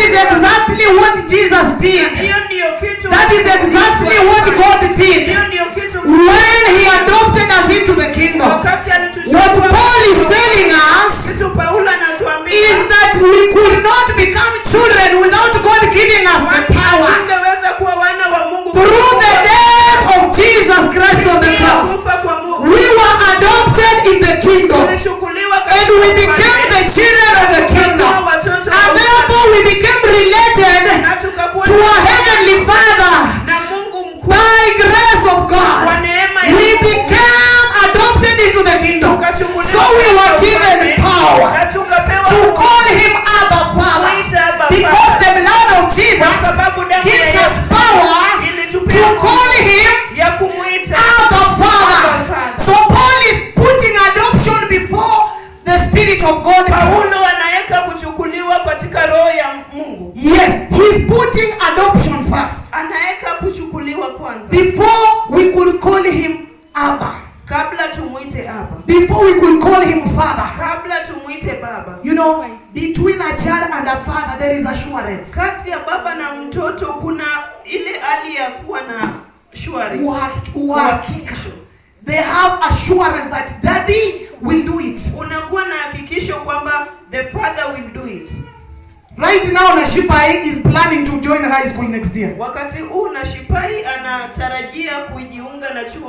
is exactly what Jesus did. That is exactly what God did when he adopted us into the kingdom. What Paul is telling us is that we could not become children without God giving us the power. Through the death of Jesus Christ on the cross, we were adopted in the kingdom, and we became the children of the kingdom, and therefore we became related to our heavenly Father by grace of God. We became adopted into the kingdom, so we were given power to call him Abba Father, because the blood of Jesus gives us power to call him Abba Father. So Paul is putting adoption before the Spirit of God. Yes, he's putting adoption first. Before we could call him Abba. Before we could call him Father. You know, between a child and a father there is assurance. They have assurance that daddy will do it. The father will do it. Right now Nashipai is planning to join high school next year. Wakati huu Nashipai anatarajia kujiunga na chuo